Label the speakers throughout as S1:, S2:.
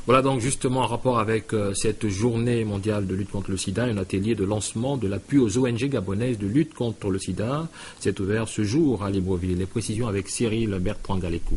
S1: Voilà donc justement en rapport avec cette journée mondiale de lutte contre le sida, un atelier de lancement de l'appui aux ONG gabonaises de lutte contre le sida s'est ouvert ce jour à Libreville. Les précisions avec Cyril Bertrand-Galécou.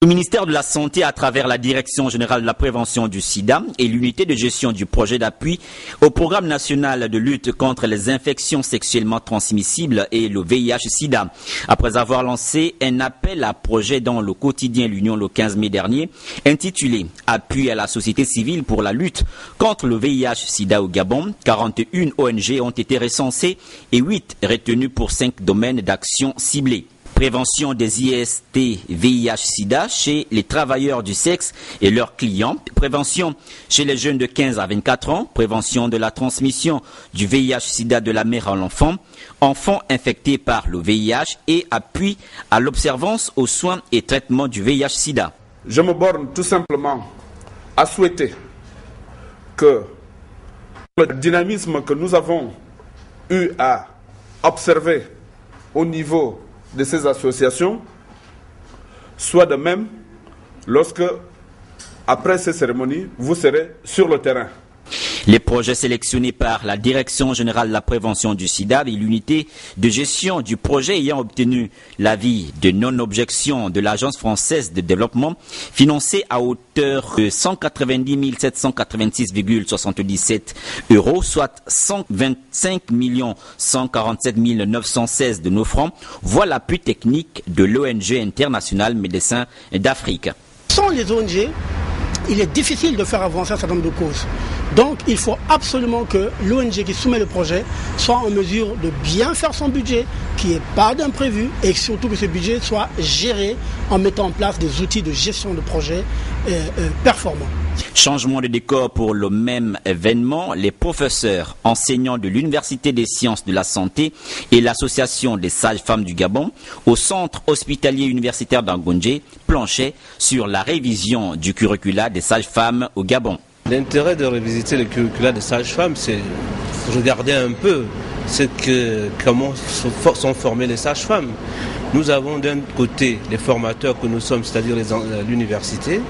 S2: Le ministère de la Santé, à travers la Direction générale de la prévention du sida et l'unité de gestion du projet d'appui au programme national de lutte contre les infections sexuellement transmissibles et le VIH-Sida, après avoir lancé un appel à projet dans le quotidien L'Union le 15 mai dernier, intitulé « Appui à la société civile pour la lutte contre le VIH-Sida au Gabon », 41 ONG ont été recensées et 8 retenues pour 5 domaines d'action ciblés. Prévention des IST VIH-Sida chez les travailleurs du sexe et leurs clients, prévention chez les jeunes de 15 à 24 ans, prévention de la transmission du VIH-Sida de la mère à l'enfant, enfants infectés par le VIH et appui à l'observance aux soins et traitements du VIH-Sida.
S3: Je me borne tout simplement à souhaiter que le dynamisme que nous avons eu à observer au niveau de ces associations soit de même lorsque, après ces cérémonies, vous serez sur le terrain.
S2: Les projets sélectionnés par la Direction générale de la prévention du sida et l'unité de gestion du projet ayant obtenu l'avis de non-objection de l'Agence française de développement, financé à hauteur de 190 786,77 €, soit 125 147 916 de nos francs, voit l'appui technique de l'ONG internationale Médecins d'Afrique.
S4: Sans les ONG, il est difficile de faire avancer un certain nombre de causes. Donc il faut absolument que l'ONG qui soumet le projet soit en mesure de bien faire son budget, qu'il n'y ait pas d'imprévu et surtout que ce budget soit géré en mettant en place des outils de gestion de projet performants.
S2: Changement de décor pour le même événement, les professeurs enseignants de l'Université des sciences de la santé et l'Association des sages-femmes du Gabon au centre hospitalier universitaire d'Angondje planchaient sur la révision du curricula des sages-femmes au Gabon.
S5: L'intérêt de revisiter le curricula des sages-femmes, c'est regarder un peu comment sont formées les sages-femmes. Nous avons d'un côté les formateurs que nous sommes, c'est-à-dire l'université.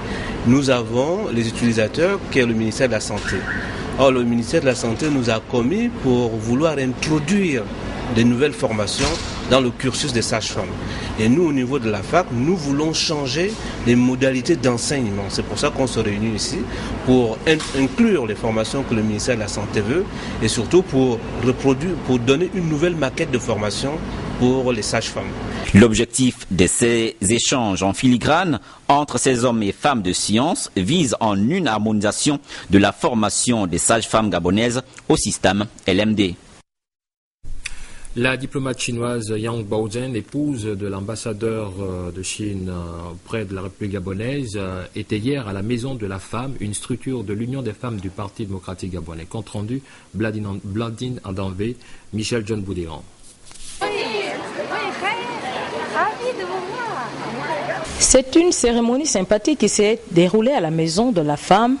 S5: Nous avons les utilisateurs qui est le ministère de la Santé. Or, le ministère de la Santé nous a commis pour vouloir introduire des nouvelles formations dans le cursus des sages-femmes. Et nous, au niveau de la fac, nous voulons changer les modalités d'enseignement. C'est pour ça qu'on se réunit ici, pour inclure les formations que le ministère de la Santé veut et surtout pour donner une nouvelle maquette de formation pour les sages-femmes.
S2: L'objectif de ces échanges en filigrane entre ces hommes et femmes de science vise en une harmonisation de la formation des sages-femmes gabonaises au système LMD.
S1: La diplomate chinoise Yang Baozhen, épouse de l'ambassadeur de Chine auprès de la République gabonaise, était hier à la Maison de la Femme, une structure de l'Union des femmes du Parti démocratique gabonais. Compte rendu, Bladine Andanvé, Michel John Boudéran.
S6: C'est une cérémonie sympathique qui s'est déroulée à la Maison de la Femme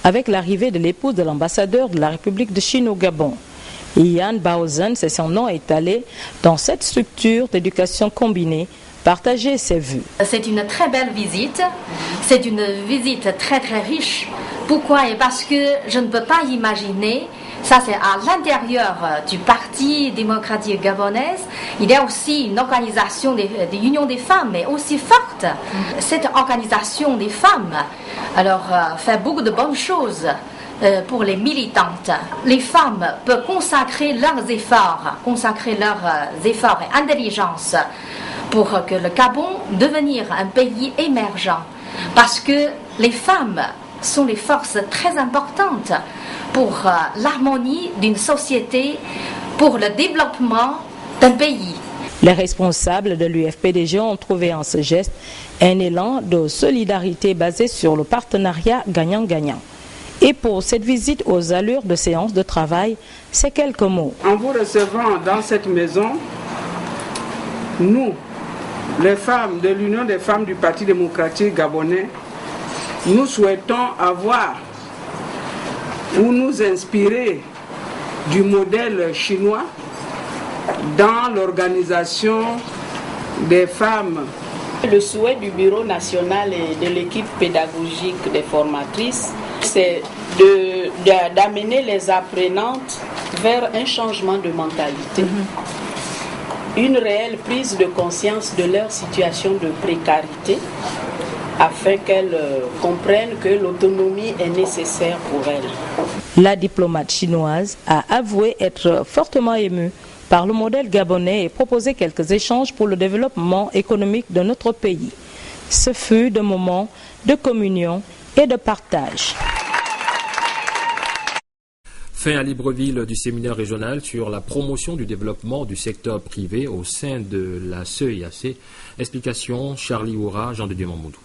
S6: avec l'arrivée de l'épouse de l'ambassadeur de la République de Chine au Gabon. Yan Baozhen, c'est son nom, est allé dans cette structure d'éducation combinée partager ses vues.
S7: C'est une très belle visite, c'est une visite très très riche. Pourquoi? Parce que je ne peux pas imaginer, ça c'est à l'intérieur du Parti démocratique gabonais, il y a aussi une organisation de l'Union des femmes, mais aussi forte. Cette organisation des femmes fait beaucoup de bonnes choses. Pour les militantes, les femmes peuvent consacrer leurs efforts et intelligence pour que le Gabon devenir un pays émergent. Parce que les femmes sont les forces très importantes pour l'harmonie d'une société, pour le développement d'un pays.
S6: Les responsables de l'UFPDG ont trouvé en ce geste un élan de solidarité basé sur le partenariat gagnant-gagnant. Et pour cette visite aux allures de séance de travail, c'est quelques mots.
S8: En vous recevant dans cette maison, nous, les femmes de l'Union des femmes du Parti démocratique gabonais, nous souhaitons avoir ou nous inspirer du modèle chinois dans l'organisation des femmes Le souhait du Bureau national et de l'équipe pédagogique des formatrices, c'est d'amener les apprenantes vers un changement de mentalité, une réelle prise de conscience de leur situation de précarité, afin qu'elles comprennent que l'autonomie est nécessaire pour elles.
S6: La diplomate chinoise a avoué être fortement émue par le modèle gabonais et proposé quelques échanges pour le développement économique de notre pays. Ce fut de moments de communion et de partage.
S1: Fin à Libreville du séminaire régional sur la promotion du développement du secteur privé au sein de la CEIAC. Explication Charlie Oura, Jean de Dieu Mamoudou.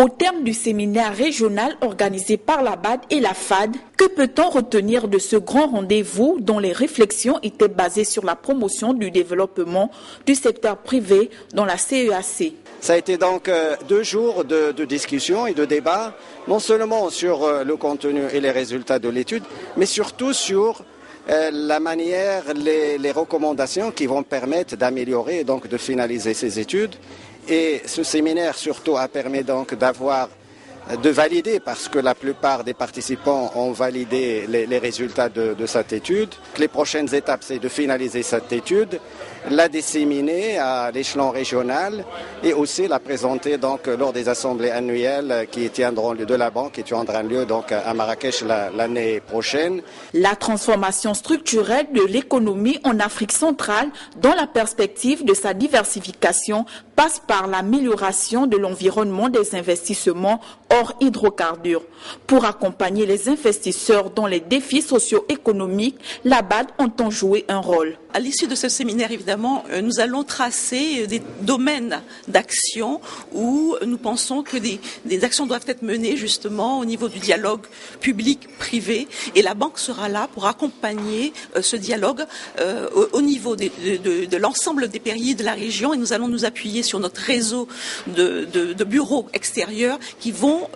S9: Au terme du séminaire régional organisé par la BAD et la FAD, que peut-on retenir de ce grand rendez-vous dont les réflexions étaient basées sur la promotion du développement du secteur privé dans la CEAC?
S10: Ça a été donc 2 jours de discussion et de débat, non seulement sur le contenu et les résultats de l'étude, mais surtout sur la manière, les recommandations qui vont permettre d'améliorer et donc de finaliser ces études. Et ce séminaire surtout a permis donc de valider, parce que la plupart des participants ont validé les résultats de cette étude. Les prochaines étapes, c'est de finaliser cette étude, la disséminer à l'échelon régional et aussi la présenter donc lors des assemblées annuelles qui tiendront lieu de la banque, qui tiendront lieu donc à Marrakech l'année prochaine.
S9: La transformation structurelle de l'économie en Afrique centrale, dans la perspective de sa diversification, passe par l'amélioration de l'environnement des investissements hors hydrocarbures. Pour accompagner les investisseurs dans les défis socio-économiques, la BAD entend jouer un rôle.
S11: À l'issue de ce séminaire, évidemment, nous allons tracer des domaines d'action où nous pensons que des actions doivent être menées justement au niveau du dialogue public-privé, et la banque sera là pour accompagner ce dialogue au niveau de l'ensemble des pays de la région, et nous allons nous appuyer sur notre réseau de bureaux extérieurs qui vont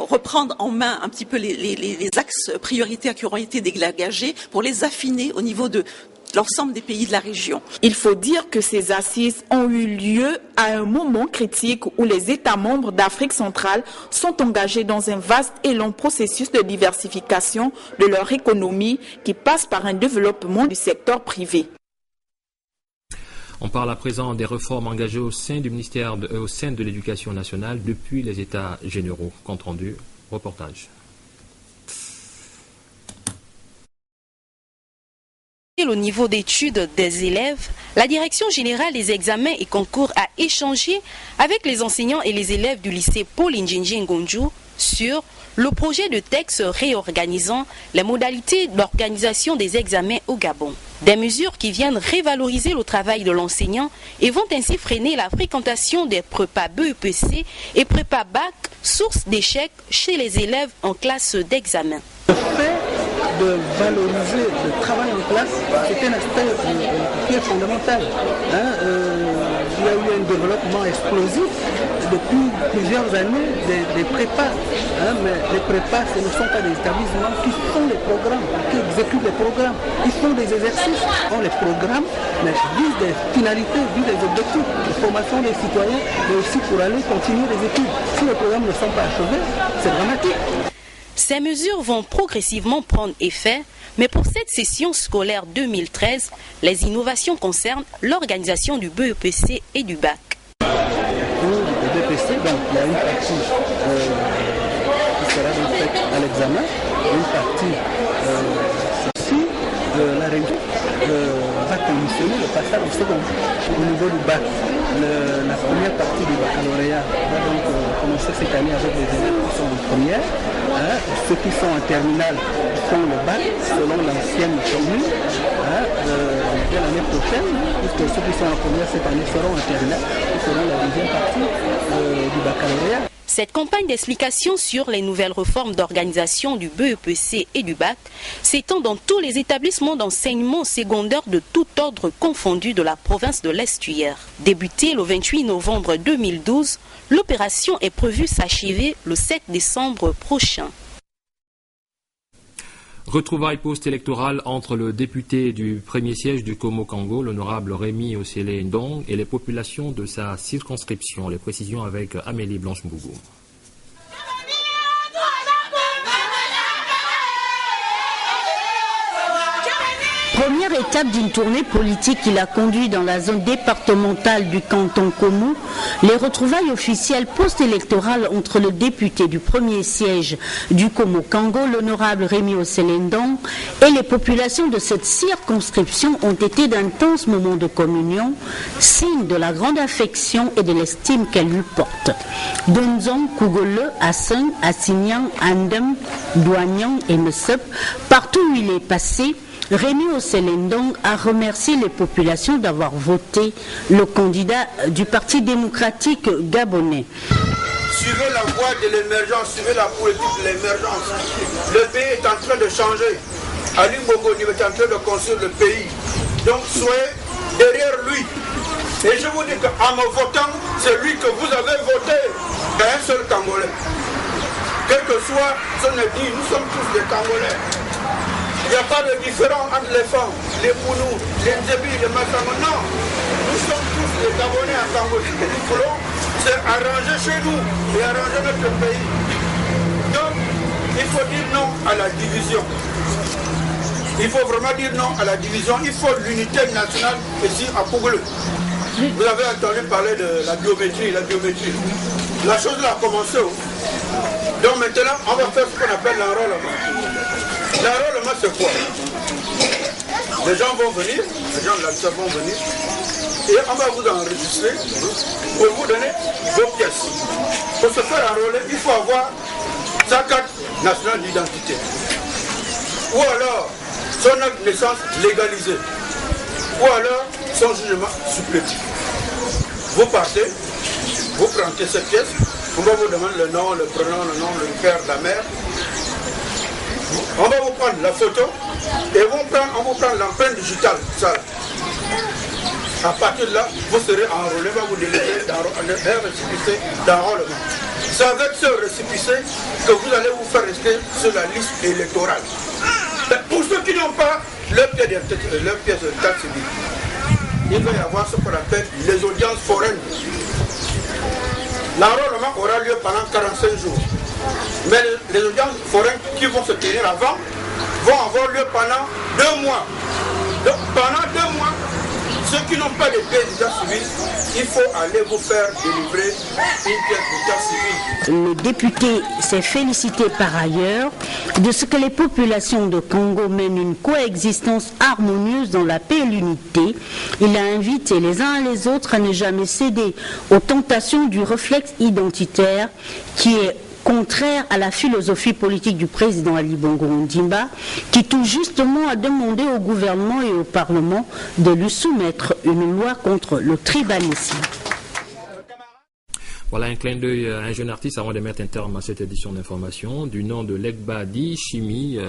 S11: reprendre en main un petit peu les axes prioritaires qui auront été dégagés pour les affiner au niveau de l'ensemble des pays de la région.
S9: Il faut dire que ces assises ont eu lieu à un moment critique où les États membres d'Afrique centrale sont engagés dans un vaste et long processus de diversification de leur économie qui passe par un développement du secteur privé.
S1: On parle à présent des réformes engagées au sein du ministère au sein de l'Éducation nationale depuis les États généraux. Compte rendu, reportage.
S12: Au niveau d'études des élèves, la Direction générale des examens et concours a échangé avec les enseignants et les élèves du lycée Paul Ndjinji Ngonju sur le projet de texte réorganisant les modalités d'organisation des examens au Gabon. Des mesures qui viennent révaloriser le travail de l'enseignant et vont ainsi freiner la fréquentation des prépas BEPC et prépas BAC, source d'échecs chez les élèves en classe d'examen.
S4: De valoriser le travail en classe, c'est un aspect qui est fondamental. Il y a eu un développement explosif depuis plusieurs années des prépas. Mais les prépas, ce ne sont pas des établissements qui font les programmes, qui exécutent les programmes. Ils font des exercices, on les programme, mais visent des finalités, visent des objectifs de formation des citoyens, mais aussi pour aller continuer les études. Si les programmes ne sont pas achevés, c'est dramatique.
S12: Ces mesures vont progressivement prendre effet, mais pour cette session scolaire 2013, les innovations concernent l'organisation du BEPC et du BAC.
S4: Pour le BEPC, donc, il y a une partie qui sera faite à l'examen, une partie aussi la réussite va conditionner le passage au second. Au niveau du BAC, la première partie du baccalauréat va donc commencer cette année avec les élèves qui sont en première. Ceux qui sont en terminale font le bac selon l'ancienne formule. Dès l'année prochaine, puisque ceux qui sont en première cette année seront en terminale, ils seront la deuxième partie du baccalauréat.
S12: Cette campagne d'explication sur les nouvelles réformes d'organisation du BEPC et du BAC s'étend dans tous les établissements d'enseignement secondaire de tout ordre confondu de la province de l'Estuaire. Débutée le 28 novembre 2012, l'opération est prévue s'achever le 7 décembre prochain.
S1: Retrouvailles post-électorales entre le député du premier siège du Komo-Kango, l'honorable Rémi Osele-Ndong, et les populations de sa circonscription. Les précisions avec Amélie Blanche-Mbougou.
S13: Première étape d'une tournée politique qu'il a conduit dans la zone départementale du canton Komo, les retrouvailles officielles post-électorales entre le député du premier siège du Komo-Kango, l'honorable Rémi Osele-Ndong, et les populations de cette circonscription ont été d'intenses moments de communion, signe de la grande affection et de l'estime qu'elle lui porte. Donzong, Kougole, Asseng, Assignan, Andem, Douagnan et Mesep, partout où il est passé, Rémi Osele-Ndong a remercié les populations d'avoir voté le candidat du Parti démocratique gabonais.
S14: Suivez la voie de l'émergence, suivez la politique de l'émergence. Le pays est en train de changer. Ali Bongo est en train de construire le pays. Donc soyez derrière lui. Et je vous dis qu'en me votant, c'est lui que vous avez voté. Il y a un seul Congolais. Quel que soit son ethnie, nous sommes tous des Congolais. Il n'y a pas de différence entre les femmes, les Pounous, les Ndébi, les Massamo. Non, nous sommes tous des Gabonais à Kango. Ce que nous voulons, c'est arranger chez nous et arranger notre pays. Donc, il faut dire non à la division. Il faut vraiment dire non à la division. Il faut l'unité nationale ici à Kougole. Vous avez entendu parler de la biométrie, La chose là a commencé. Donc maintenant, on va faire ce qu'on appelle l'enrôlement. L'enrôlement, c'est quoi? Les gens vont venir, les gens de la vont venir, et on va vous enregistrer pour vous donner vos pièces. Pour se faire enrôler, il faut avoir sa carte nationale d'identité. Ou alors son acte de naissance légalisé. Ou alors son jugement supplétif. Vous partez, vous prenez cette pièce, on va vous demander le nom, le prénom, le nom, le père, la mère. On va vous prendre la photo et on vous prend l'empreinte digitale. Ça. À partir de là, vous serez enrôlé, on va vous délivrer un récépissé d'enrôlement. C'est avec ce récépissé que vous allez vous faire rester sur la liste électorale. Mais pour ceux qui n'ont pas leur pièce de carte civile, il va y avoir ce qu'on appelle les audiences foraines. L'enrôlement aura lieu pendant 45 jours. Mais les audiences foraines qui vont se tenir avant vont avoir lieu pendant 2 mois. Donc pendant 2 mois, ceux qui n'ont pas de pièce d'état civil, il faut aller vous faire délivrer une pièce d'état civil.
S13: Le député s'est félicité par ailleurs de ce que les populations de Congo mènent une coexistence harmonieuse dans la paix et l'unité. Il a invité les uns et les autres à ne jamais céder aux tentations du réflexe identitaire qui est contraire à la philosophie politique du président Ali Bongo Ondimba, qui tout justement a demandé au gouvernement et au Parlement de lui soumettre une loi contre le tribalisme.
S1: Voilà un clin d'œil à un jeune artiste avant de mettre un terme à cette édition d'information. Du nom de Legbadi Chimi,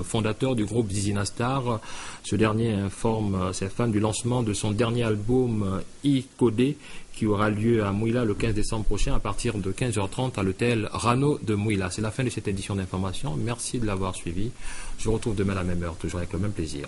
S1: fondateur du groupe Zizina Star. Ce dernier informe ses fans du lancement de son dernier album I-Codé, qui aura lieu à Mouila le 15 décembre prochain à partir de 15h30 à l'hôtel Rano de Mouila. C'est la fin de cette édition d'information. Merci de l'avoir suivi. Je vous retrouve demain à la même heure, toujours avec le même plaisir.